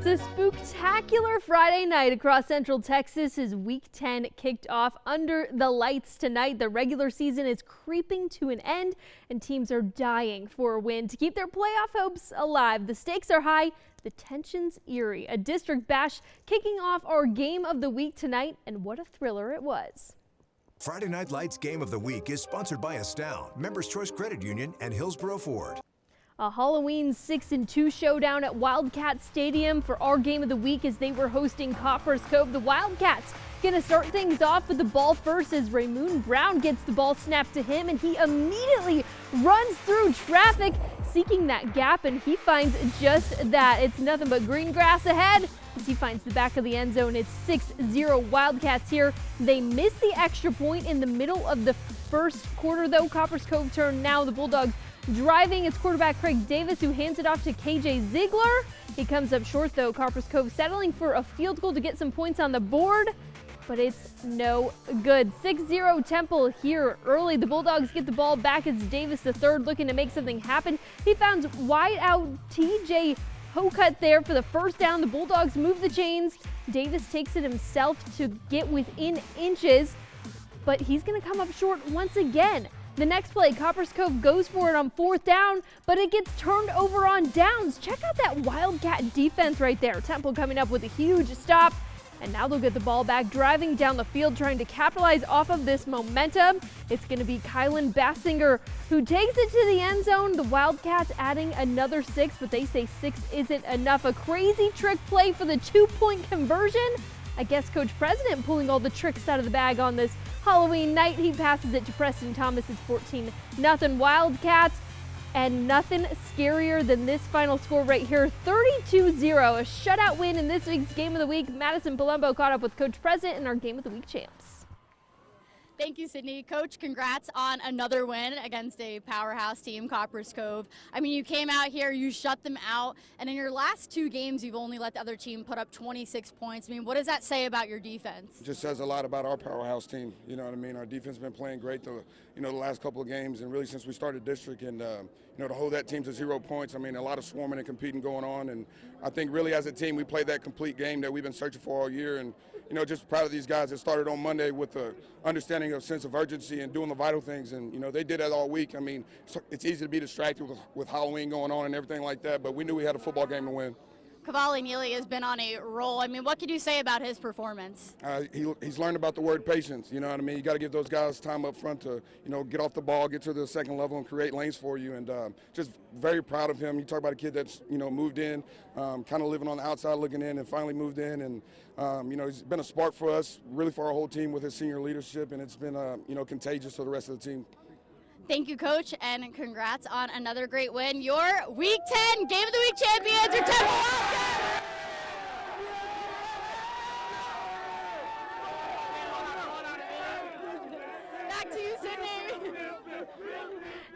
It's a spooktacular Friday night across Central Texas as Week 10 kicked off under the lights tonight. The regular season is creeping to an end and teams are dying for a win to keep their playoff hopes alive. The stakes are high, the tension's eerie. A district bash kicking off our game of the week tonight, and what a thriller it was. Friday Night Lights Game of the Week is sponsored by Astound, Members Choice Credit Union, and Hillsboro Ford. A Halloween 6-2 showdown at Wildcat Stadium for our game of the week as they were hosting Copperas Cove. The Wildcats gonna start things off with the ball first as Raymoon Brown gets the ball snapped to him, and he immediately runs through traffic seeking that gap, and he finds just that. It's nothing but green grass ahead as he finds the back of the end zone. It's 6-0 Wildcats here. They miss the extra point in the middle of the first quarter though. Copperas Cove turn now. The Bulldogs driving. It's quarterback Craig Davis who hands it off to KJ Ziegler. He comes up short though. Copperas Cove settling for a field goal to get some points on the board, but it's no good. 6-0 Temple here early. The Bulldogs get the ball back. It's Davis III looking to make something happen. He found wide out TJ Hokut there for the first down. The Bulldogs move the chains. Davis takes it himself to get within inches, but he's going to come up short once again. The next play, Copperas Cove goes for it on fourth down, but it gets turned over on downs. Check out that Wildcat defense right there. Temple coming up with a huge stop, and now they'll get the ball back, driving down the field, trying to capitalize off of this momentum. It's going to be Kylan Bassinger who takes it to the end zone. The Wildcats adding another 6, but they say 6 isn't enough. A crazy trick play for the 2-point conversion. I guess Coach President pulling all the tricks out of the bag on this Halloween night. He passes it to Preston Thomas. It's 14-0 Wildcats, and nothing scarier than this final score right here. 32-0, a shutout win in this week's Game of the Week. Madison Palumbo caught up with Coach President in our Game of the Week champs. Thank you, Sydney. Coach, congrats on another win against a powerhouse team, Copperas Cove. I mean, you came out here, you shut them out, and in your last 2 games, you've only let the other team put up 26 points. I mean, what does that say about your defense? It just says a lot about our powerhouse team. You know what I mean? Our defense has been playing great the last couple of games, and really since we started district, and to hold that team to 0 points. I mean, a lot of swarming and competing going on, and I think really as a team we played that complete game that we've been searching for all year, and just proud of these guys that started on Monday with the understanding of sense of urgency and doing the vital things, and they did that all week. I mean, it's easy to be distracted with Halloween going on and everything like that, but we knew we had a football game to win. Cavalli Neely has been on a roll. I mean, what could you say about his performance? He's learned about the word patience. You know what I mean? You got to give those guys time up front to, get off the ball, get to the second level, and create lanes for you. And just very proud of him. You talk about a kid that's, moved in, kind of living on the outside looking in, and finally moved in. And, he's been a spark for us, really for our whole team with his senior leadership, and it's been, contagious for the rest of the team. Thank you, Coach, and congrats on another great win. Your Week 10 Game of the Week champions are Temple Wildcats! Back to you, Sydney.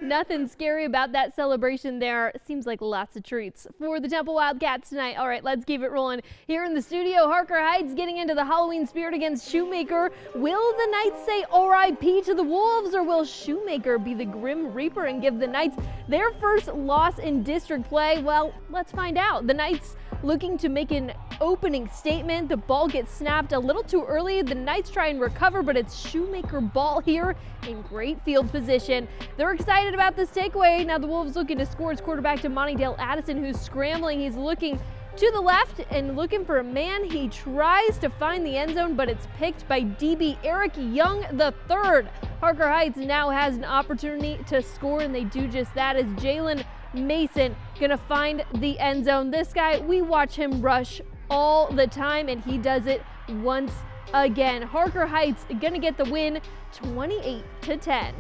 Nothing scary about that celebration there. Seems like lots of treats for the Temple Wildcats tonight. All right, let's keep it rolling. Here in the studio, Harker Heights getting into the Halloween spirit against Shoemaker. Will the Knights say R.I.P. to the Wolves, or will Shoemaker be the Grim Reaper and give the Knights their first loss in district play? Well, let's find out. The Knights looking to make an opening statement. The ball gets snapped a little too early. The Knights try and recover, but it's Shoemaker ball here in great field position. They're excited about this takeaway. Now the Wolves looking to score. It's quarterback to Montydale Addison who's scrambling. He's looking to the left and looking for a man. He tries to find the end zone, but it's picked by DB Eric Young III. Harker Heights now has an opportunity to score, and they do just that as Jalen Mason gonna find the end zone. This guy, we watch him rush all the time, and he does it once again. Harker Heights gonna get the win 28-10.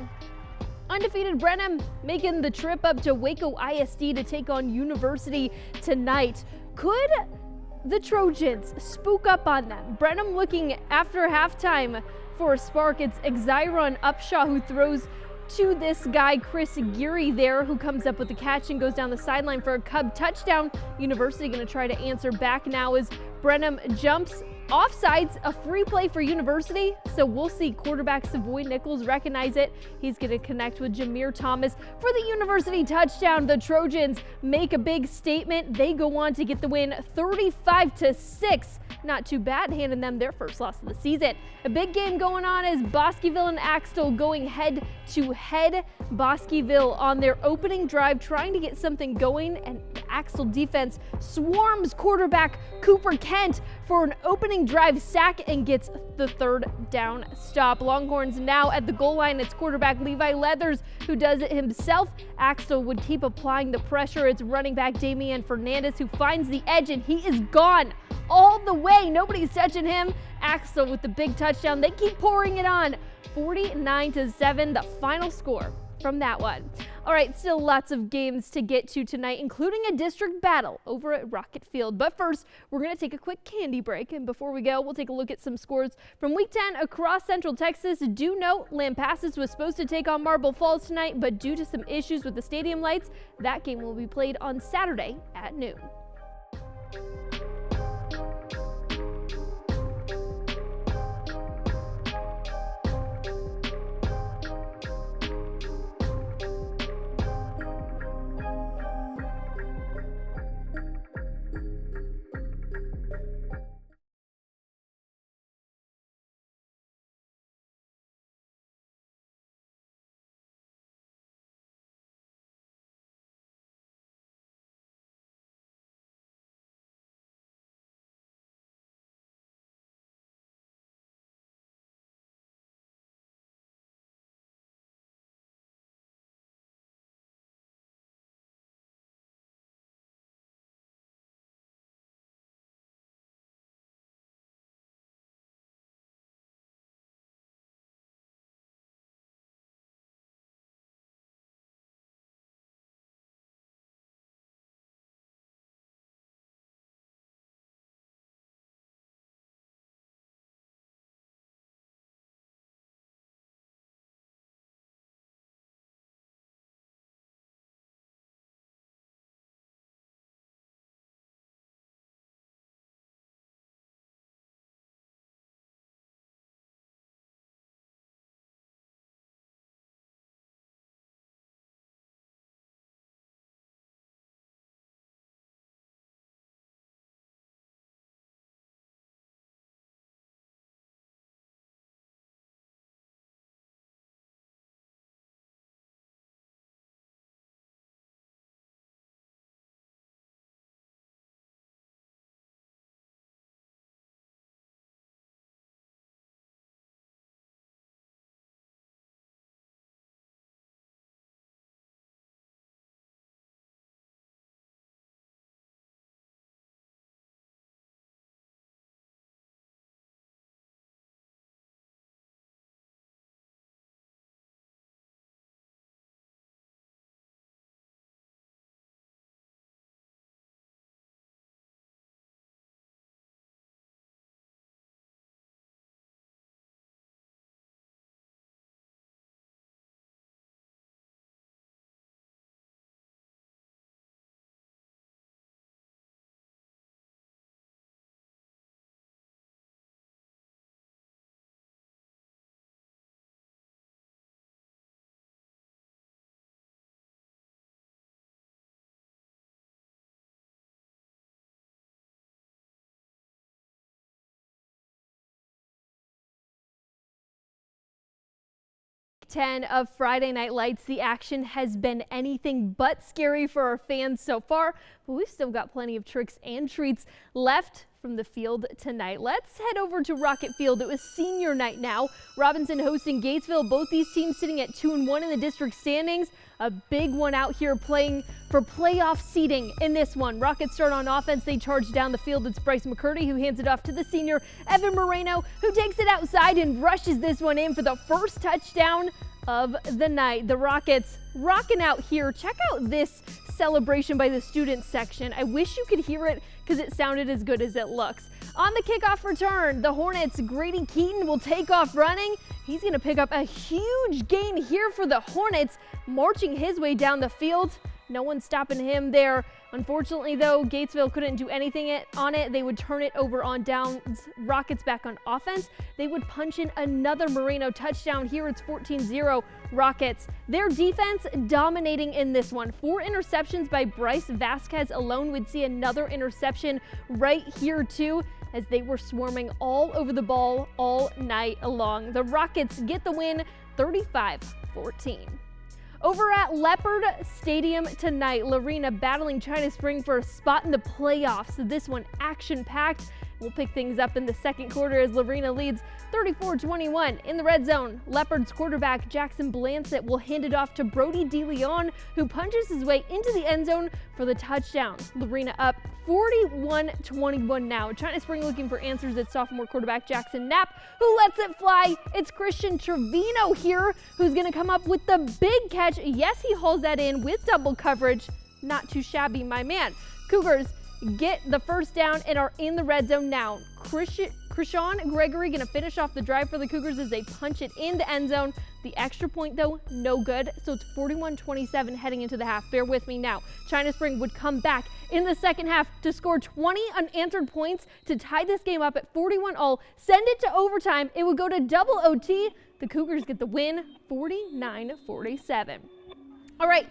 Undefeated Brenham making the trip up to Waco ISD to take on University tonight. Could the Trojans spook up on them? Brenham looking after halftime for a spark. It's Xyron Upshaw who throws to this guy, Chris Geary there, who comes up with the catch and goes down the sideline for a Cub touchdown. University going to try to answer back now as Brenham jumps offsides, a free play for University, so we'll see quarterback Savoy Nichols recognize it. He's going to connect with Jameer Thomas for the University touchdown. The Trojans make a big statement. They go on to get the win 35-6. Not too bad, handing them their first loss of the season. A big game going on is Bosqueville and Axtell going head to head. Bosqueville on their opening drive trying to get something going, and the Axtell defense swarms quarterback Cooper Kent for an opening drive sack and gets the third down stop. Longhorns now at the goal line. It's quarterback Levi Leathers who does it himself. Axtell would keep applying the pressure. It's running back Damian Fernandez who finds the edge, and he is gone all the way. Nobody's touching him. Axtell with the big touchdown. They keep pouring it on. 49-7, the final score from that one. All right, still lots of games to get to tonight, including a district battle over at Rocket Field. But first, we're going to take a quick candy break. And before we go, we'll take a look at some scores from Week 10 across Central Texas. Do note, Lampasas was supposed to take on Marble Falls tonight, but due to some issues with the stadium lights, that game will be played on Saturday at noon. Week 10 of Friday Night Lights. The action has been anything but scary for our fans so far, but we've still got plenty of tricks and treats left from the field tonight. Let's head over to Rocket Field. It was senior night now. Robinson hosting Gatesville. Both these teams sitting at 2-1 in the district standings. A big one out here playing for playoff seeding in this one. Rockets start on offense. They charge down the field. It's Bryce McCurdy who hands it off to the senior Evan Moreno, who takes it outside and rushes this one in for the first touchdown of the night. The Rockets rocking out here. Check out this celebration by the student section. I wish you could hear it because it sounded as good as it looks. On the kickoff return, the Hornets, Grady Keaton will take off running. He's going to pick up a huge gain here for the Hornets, marching his way down the field No one's stopping him there. Unfortunately, though, Gatesville couldn't do anything on it. They would turn it over on downs. Rockets back on offense. They would punch in another Moreno touchdown. Here it's 14-0 Rockets. Their defense dominating in this one. 4 interceptions by Bryce Vasquez alone. We'd see another interception right here too, as they were swarming all over the ball all night long. The Rockets get the win 35-14. Over at Leopard Stadium tonight, Lorena battling China Spring for a spot in the playoffs. This one action-packed. We'll pick things up in the second quarter as Lorena leads 34-21 in the red zone. Leopards quarterback Jackson Blansett will hand it off to Brody DeLeon, who punches his way into the end zone for the touchdown. Lorena up 41-21 now. China Spring looking for answers at sophomore quarterback Jackson Knapp, who lets it fly. It's Christian Trevino here who's going to come up with the big catch. Yes, he hauls that in with double coverage. Not too shabby, my man. Cougars get the first down and are in the red zone now. Krishawn Gregory going to finish off the drive for the Cougars as they punch it in the end zone. The extra point, though, no good. So it's 41-27 heading into the half. Bear with me now. China Spring would come back in the second half to score 20 unanswered points to tie this game up at 41-all. Send it to overtime. It would go to double OT. The Cougars get the win 49-47. All right.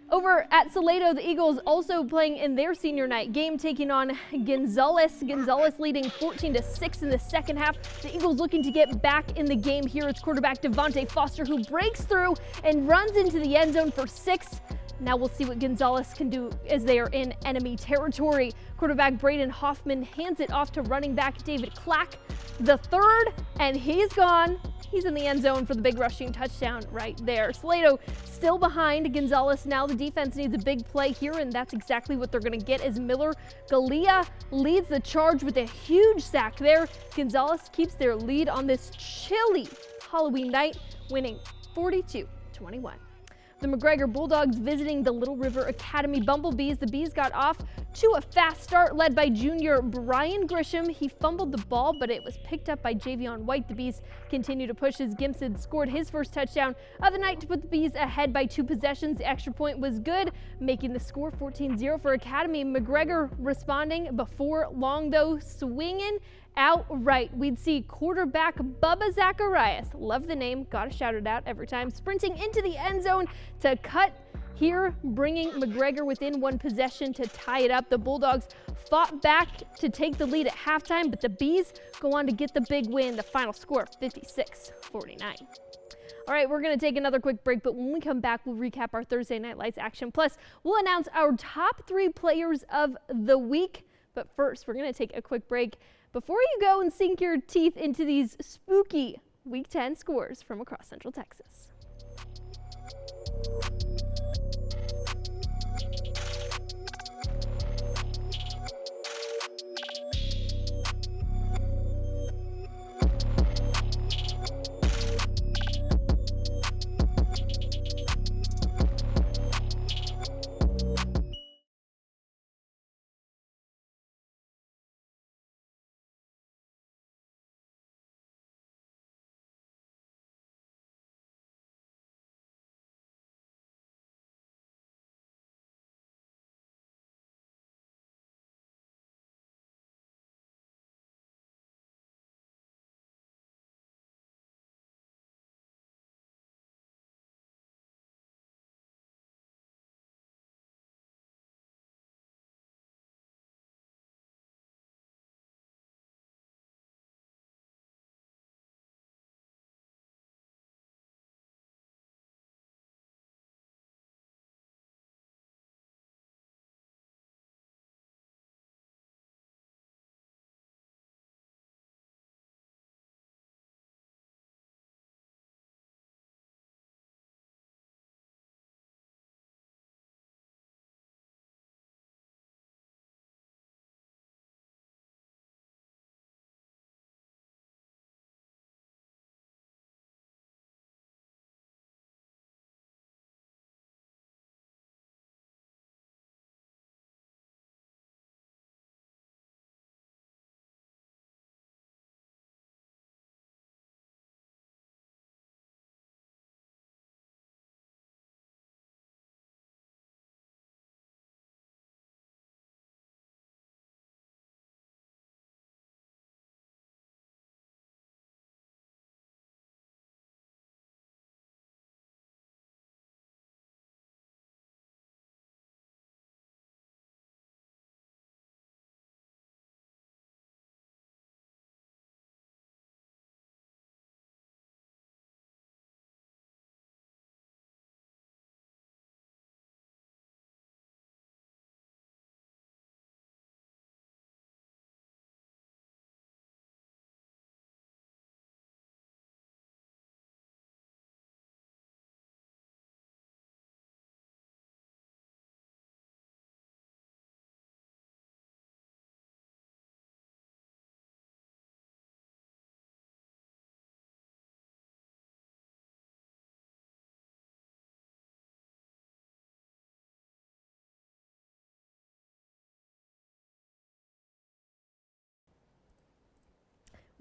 Over at Salado, the Eagles also playing in their senior night game, taking on Gonzales. Gonzales leading 14-6 in the second half. The Eagles looking to get back in the game here. It's quarterback Devontae Foster who breaks through and runs into the end zone for 6. Now we'll see what Gonzales can do as they are in enemy territory. Quarterback Braden Hoffman hands it off to running back David Clack, the third, and he's gone. He's in the end zone for the big rushing touchdown right there. Salado still behind Gonzales. Now the defense needs a big play here, and that's exactly what they're going to get as Miller Galea leads the charge with a huge sack there. Gonzales keeps their lead on this chilly Halloween night, winning 42-21. The McGregor Bulldogs visiting the Little River Academy Bumblebees. The Bees got off to a fast start led by junior Brian Grisham. He fumbled the ball, but it was picked up by Javion White. The Bees continue to push as Gimson scored his first touchdown of the night to put the Bees ahead by 2 possessions. The extra point was good, making the score 14-0 for Academy. McGregor responding before long, though, swinging outright. We'd see quarterback Bubba Zacharias, love the name, gotta shout it out every time, sprinting into the end zone to cut here, bringing McGregor within 1 possession to tie it up. The Bulldogs fought back to take the lead at halftime, but the Bees go on to get the big win. The final score 56-49. All right, we're going to take another quick break, but when we come back, we'll recap our Thursday Night Lights action. Plus, we'll announce our top 3 players of the week. But first, we're going to take a quick break before you go and sink your teeth into these spooky Week 10 scores from across Central Texas.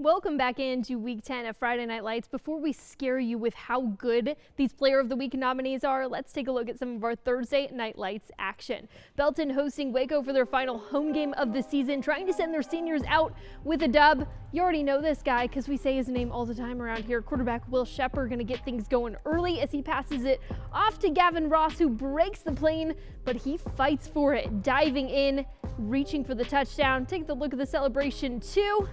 Welcome back into Week 10 of Friday Night Lights. Before we scare you with how good these Player of the Week nominees are, let's take a look at some of our Thursday Night Lights action. Belton hosting Waco for their final home game of the season, trying to send their seniors out with a dub. You already know this guy because we say his name all the time around here. Quarterback Will Shepard going to get things going early as he passes it off to Gavin Ross, who breaks the plane, but he fights for it, diving in, reaching for the touchdown. Take a look at the celebration too.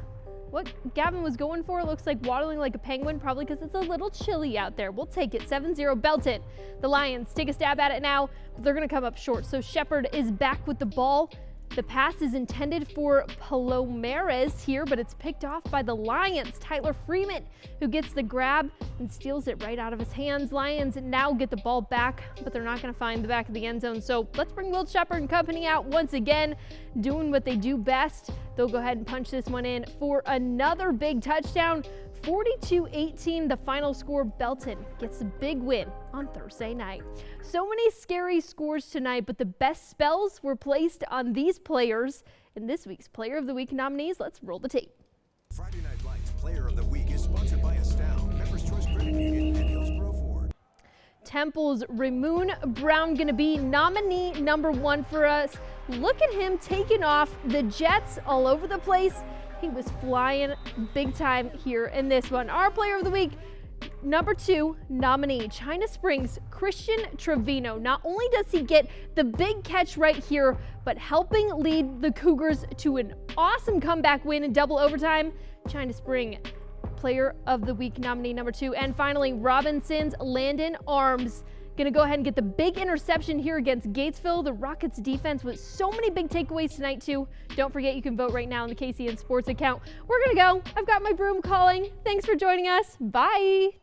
What Gavin was going for looks like waddling like a penguin, probably because it's a little chilly out there. We'll take it. 7-0 Belton. The Lions take a stab at it now, but they're going to come up short. So Shepard is back with the ball. The pass is intended for Palomares here, but it's picked off by the Lions. Tyler Freeman, who gets the grab and steals it right out of his hands. Lions now get the ball back, but they're not going to find the back of the end zone. So let's bring Will Shepard and company out once again, doing what they do best. They'll go ahead and punch this one in for another big touchdown. 42-18, the final score. Belton gets a big win on Thursday night. So many scary scores tonight, but the best spells were placed on these players. In this week's Player of the Week nominees, let's roll the tape. Friday Night Lights Player of the Week is sponsored by Astound, Members Choice Credit Union, and Hillsborough Ford. Temple's Ramoon Brown going to be nominee number 1 for us. Look at him taking off the Jets all over the place. He was flying big time here in this one. Our Player of the Week, number 2 nominee, China Springs, Christian Trevino. Not only does he get the big catch right here, but helping lead the Cougars to an awesome comeback win in double overtime. China Spring Player of the Week nominee number 2. And finally, Robinson's Landon Arms. Gonna go ahead and get the big interception here against Gatesville. The Rockets defense with so many big takeaways tonight too. Don't forget you can vote right now on the KCN Sports account. We're gonna go. I've got my broom calling. Thanks for joining us. Bye.